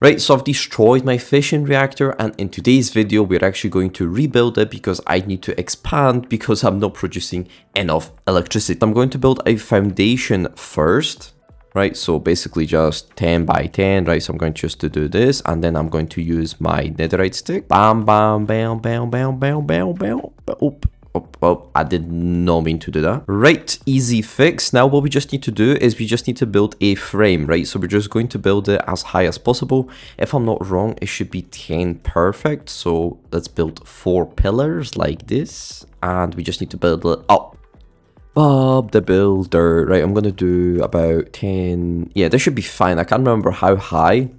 Right, so I've destroyed my fission reactor, and in today's video we're actually going to rebuild it because I need to expand because I'm not producing enough electricity. I'm going to build a foundation first, right? So basically just 10 by 10, right? So I'm going just to do this, and then I'm going to use my netherite stick. Bam, bam, bam, bam, bam, bam, bam, bam. Oop. Oh, I did not mean to do that. Right, easy fix. Now what we just need to do is we just need to build a frame, right? So we're just going to build it as high as possible. If I'm not wrong, it should be 10 perfect. So let's build 4 pillars like this. And we just need to build it up. Bob the Builder. Right, I'm going to do about 10. Yeah, this should be fine. I can't remember how high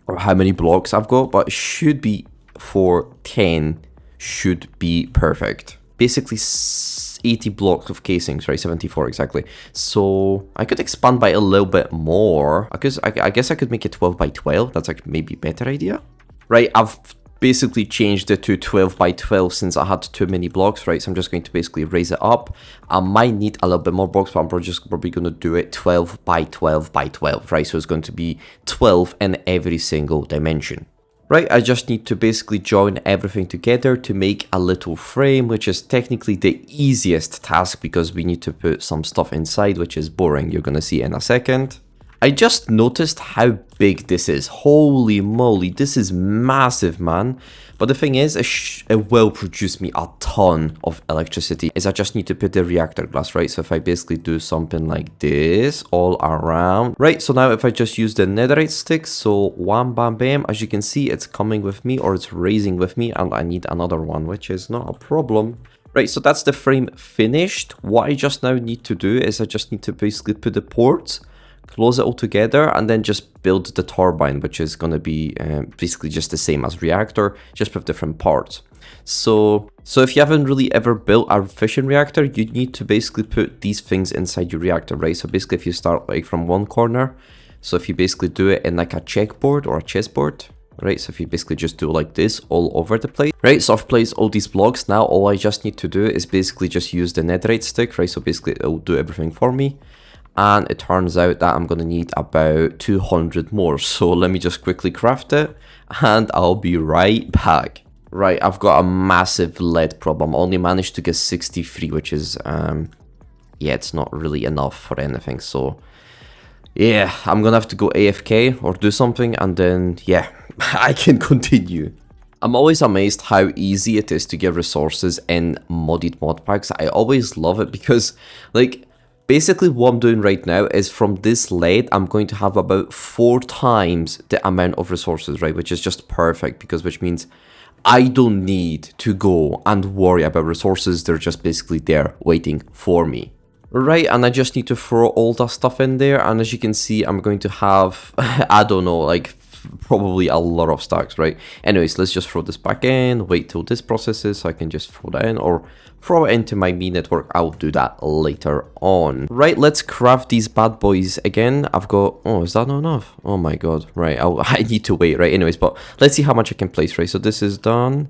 or how many blocks I've got, but it should be for 10 should be perfect. Basically 80 blocks of casings, right? 74 exactly. So I could expand by a little bit more because I guess I could make it 12 by 12. That's like maybe a better idea, right? I've basically changed it to 12 by 12 since I had too many blocks, right? So I'm just going to basically raise it up. I might need a little bit more blocks, but I'm just probably going to do it 12 by 12 by 12, right? So it's going to be 12 in every single dimension. Right, I just need to basically join everything together to make a little frame, which is technically the easiest task because we need to put some stuff inside, which is boring. You're going to see in a second. I just noticed how big this is. Holy moly, this is massive, man. But the thing is, it will produce me a ton of electricity. I just need to put the reactor glass, right? So if I basically do something like this all around, right? So now if I just use the netherite stick, so wham, bam, bam, as you can see, it's coming with me or it's raising with me, and I need another one, which is not a problem. Right, so that's the frame finished. What I just now need to do is I just need to basically put the ports, close it all together, and then just build the turbine, which is going to be basically just the same as reactor, just with different parts. So if you haven't really ever built a fission reactor, you need to basically put these things inside your reactor, right? So basically if you start like from one corner, so if you basically do it in like a checkboard or a chessboard, right? So if you basically just do like this all over the place, right? So I've placed all these blocks. Now all I just need to do is basically just use the netherite stick, right? So basically it'll do everything for me. And it turns out that I'm going to need about 200 more. So let me just quickly craft it and I'll be right back. Right, I've got a massive lead problem. I only managed to get 63, which is, yeah, it's not really enough for anything. So, yeah, I'm going to have to go AFK or do something. And then, yeah, I can continue. I'm always amazed how easy it is to get resources in modded mod packs. I always love it because, like, basically what I'm doing right now is from this lead, I'm going to have about 4 times the amount of resources, right? Which is just perfect because which means I don't need to go and worry about resources. They're just basically there waiting for me. Right, and I just need to throw all that stuff in there. And as you can see, I'm going to have, I don't know, like probably a lot of stacks, right? Anyways, let's just throw this back in, wait till this processes so I can just throw that in, or throw it into my me network. I'll do that later on. Right, let's craft these bad boys again. I've got, oh, is that not enough? Oh my god, right, I need to wait, right? Anyways, but let's see how much I can place, right? So this is done,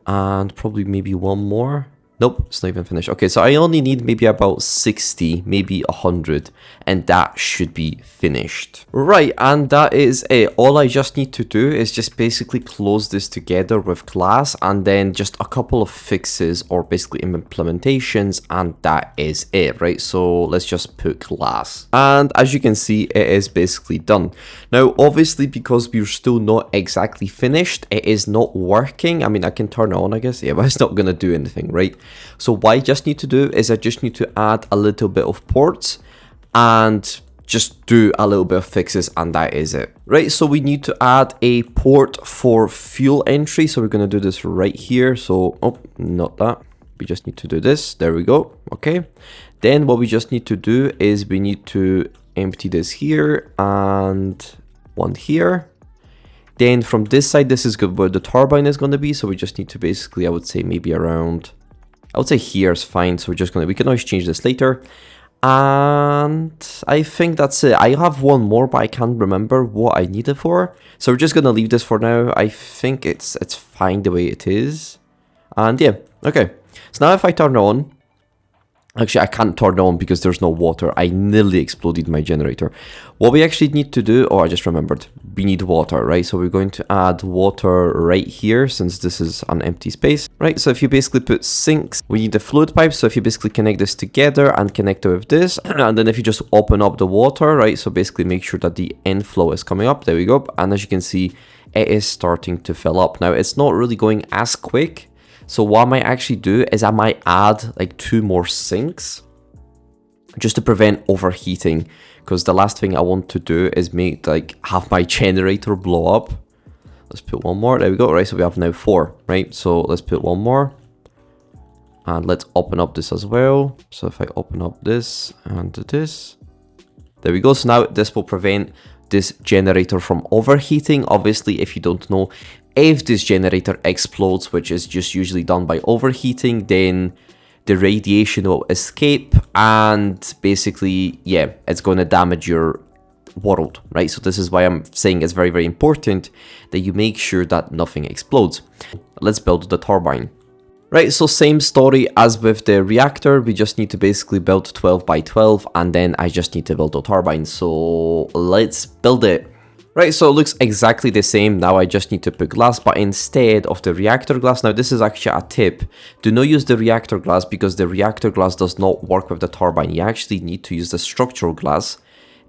and probably maybe one more. Nope, it's not even finished. Okay, so I only need maybe about 60, maybe 100, and that should be finished. Right, and that is it. All I just need to do is just basically close this together with glass, and then just a couple of fixes or basically implementations, and that is it, right? So let's just put glass. And as you can see, it is basically done. Now, obviously, because we're still not exactly finished, it is not working. I mean, I can turn it on, I guess. Yeah, but it's not going to do anything, right? So what I just need to do is I just need to add a little bit of ports and just do a little bit of fixes, and that is it. Right, so we need to add a port for fuel entry. So we're going to do this right here. So, oh, not that. We just need to do this. There we go. Okay. Then what we just need to do is we need to empty this here and one here. Then from this side, this is good where the turbine is going to be. So we just need to basically, I would say maybe around, I would say here is fine. So we're just going to, we can always change this later. And I think that's it. I have one more, but I can't remember what I need it for. So we're just going to leave this for now. I think it's fine the way it is. And yeah, okay. So now if I turn on, Actually, I can't turn it on because there's no water. I nearly exploded my generator. What we actually need to do, oh, I just remembered. We need water, right? So we're going to add water right here since this is an empty space, right? So if you basically put sinks, we need the fluid pipe. So if you basically connect this together and connect it with this, and then if you just open up the water, right? So basically make sure that the inflow is coming up. There we go. And as you can see, it is starting to fill up. Now, it's not really going as quick. So what I might actually do is I might add like 2 more sinks just to prevent overheating, because the last thing I want to do is make like have my generator blow up. Let's put 1 more. There we go. Right, so we have now 4, right? So let's put 1 more and let's open up this as well. So if I open up this and this, there we go. So now this will prevent this generator from overheating. Obviously, if you don't know, if this generator explodes, which is just usually done by overheating, then the radiation will escape and basically, yeah, it's going to damage your world, right? So this is why I'm saying it's very, very important that you make sure that nothing explodes. Let's build the turbine. Right, so same story as with the reactor. We just need to basically build 12 by 12 and then I just need to build a turbine. So let's build it. Right, so it looks exactly the same. Now I just need to put glass, but instead of the reactor glass, now this is actually a tip. Do not use the reactor glass because the reactor glass does not work with the turbine. You actually need to use the structural glass.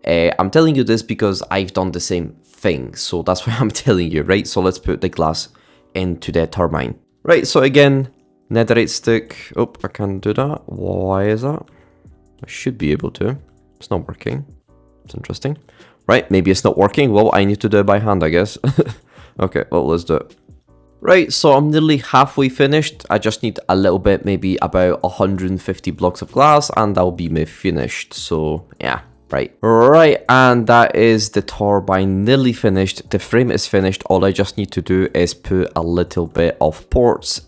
I'm telling you this because I've done the same thing. So that's why I'm telling you, right? So let's put the glass into the turbine. Right, so again, netherite stick. Oh, I can't do that. Why is that? I should be able to. It's not working. It's interesting. Right, maybe it's not working. Well, I need to do it by hand, I guess. Okay, well, let's do it. Right, so I'm nearly halfway finished. I just need a little bit, maybe about 150 blocks of glass, and that'll be me finished. So, yeah, right. Right, and that is the turbine nearly finished. The frame is finished. All I just need to do is put a little bit of ports,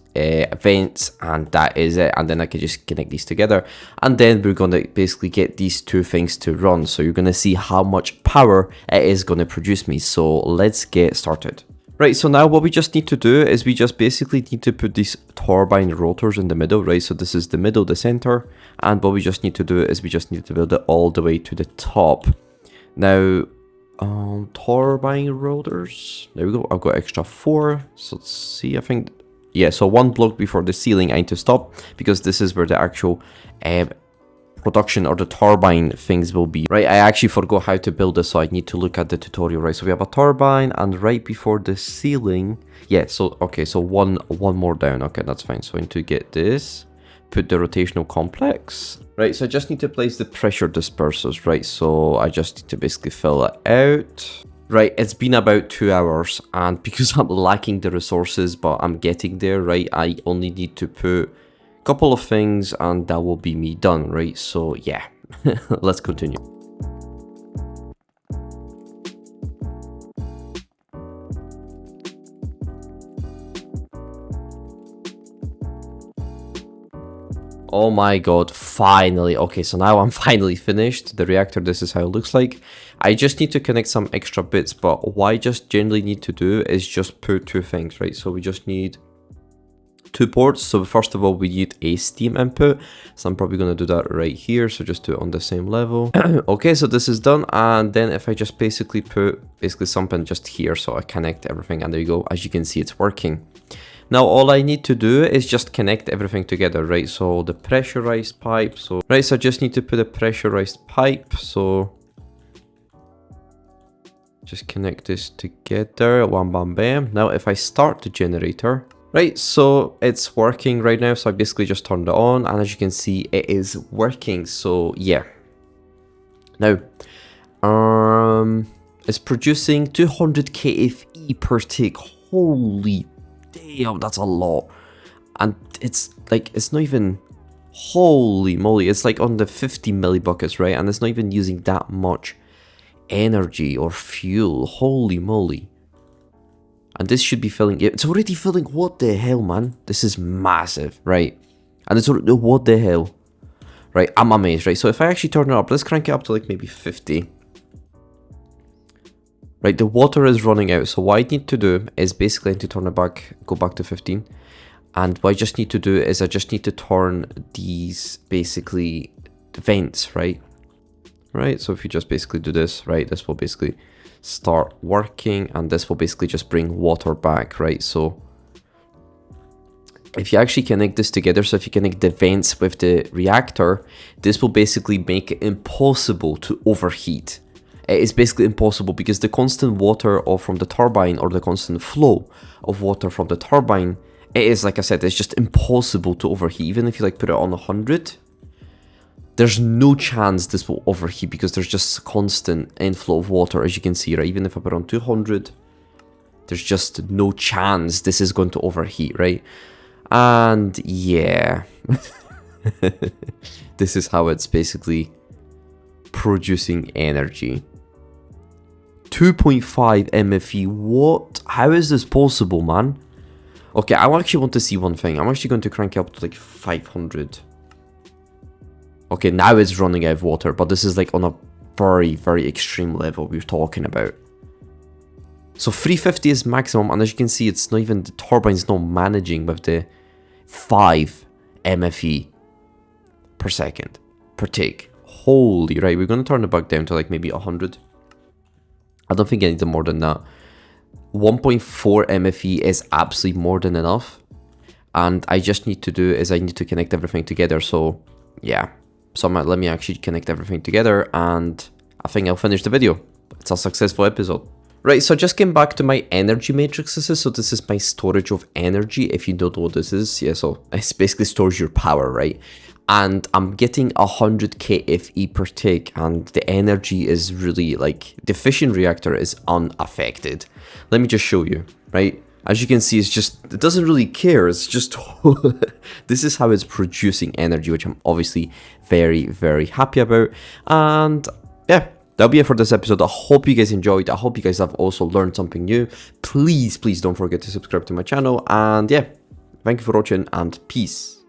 vents, and that is it. And then I can just connect these together, and then we're gonna basically get these 2 things to run. So you're gonna see how much power it is gonna produce me. So let's get started. Right, so now what we just need to do is we just basically need to put these turbine rotors in the middle, right? So this is the middle, the center, and what we just need to do is we just need to build it all the way to the top. Now, turbine rotors, there we go. I've got extra 4. So let's see, I think, yeah, so 1 block before the ceiling I need to stop because this is where the actual production or the turbine things will be. Right, I actually forgot how to build this, so I need to look at the tutorial, right? So we have a turbine and right before the ceiling, yeah, so, okay, so one more down. Okay, that's fine. So I need to get this, put the rotational complex. Right, so I just need to place the pressure dispersers, right? So I just need to basically fill it out. Right, it's been about 2 hours, and because I'm lacking the resources, but I'm getting there, right, I only need to put a couple of things, and that will be me done, right? So, yeah, let's continue. Oh my god, finally. Okay, so now I'm finally finished. The reactor, this is how it looks like. I just need to connect some extra bits, but what I just generally need to do is just put 2 things, right? So we just need 2 ports. So first of all, we need a steam input. So I'm probably going to do that right here. So just do it on the same level. Okay, so this is done. And then if I just basically put something just here, so I connect everything, and there you go. As you can see, it's working. Now, all I need to do is just connect everything together, right? So the pressurized pipe. So, right, so I just need to put a pressurized pipe. So just connect this together. Wham, bam, bam. Now, if I start the generator, right, so it's working right now. So I basically just turned it on, and as you can see, it is working. So yeah. Now, it's producing 200 kFE per tick. Holy damn, that's a lot. And it's like, it's not even, holy moly, it's like on the 50 millibuckets, right? And it's not even using that much energy or fuel. Holy moly. And this should be filling, it's already filling. What the hell, man? This is massive, right? And it's already, what the hell, right? I'm amazed, right? So if I actually turn it up, let's crank it up to like maybe 50. Right, the water is running out, so what I need to do is basically I need to turn it back, go back to 15. And what I just need to do is I just need to turn these basically vents, right? Right, so if you just basically do this, right, this will basically start working, and this will basically just bring water back, right? So if you actually connect this together, so if you connect the vents with the reactor, this will basically make it impossible to overheat. It is basically impossible because the constant water from the turbine, or the constant flow of water from the turbine, it is, like I said, it's just impossible to overheat. Even if you like put it on 100, there's no chance this will overheat because there's just constant inflow of water, as you can see, right? Even if I put it on 200, there's just no chance this is going to overheat, right? And yeah, this is how it's basically producing energy. 2.5 MFE, what? How is this possible, man? Okay, I actually want to see one thing. I'm actually going to crank it up to like 500. Okay, now it's running out of water, but this is like on a very, very extreme level we're talking about. So 350 is maximum, and as you can see, it's not even, the turbine's not managing with the 5 MFE per second, per tick. Holy, right, we're going to turn it back down to like maybe 100. I don't think I need more than that. 1.4 MFE is absolutely more than enough. And I just need to do is I need to connect everything together. So yeah, so let me actually connect everything together, and I think I'll finish the video. It's a successful episode. Right, so I just came back to my energy matrices. So this is my storage of energy. If you don't know what this is, yeah, so it basically stores your power, right? And I'm getting 100 kFE per tick, and the energy is really like, the fission reactor is unaffected. Let me just show you, right? As you can see, it's just, it doesn't really care. It's just, this is how it's producing energy, which I'm obviously very, very happy about. And yeah, that'll be it for this episode. I hope you guys enjoyed. I hope you guys have also learned something new. Please, please don't forget to subscribe to my channel. And yeah, thank you for watching, and peace.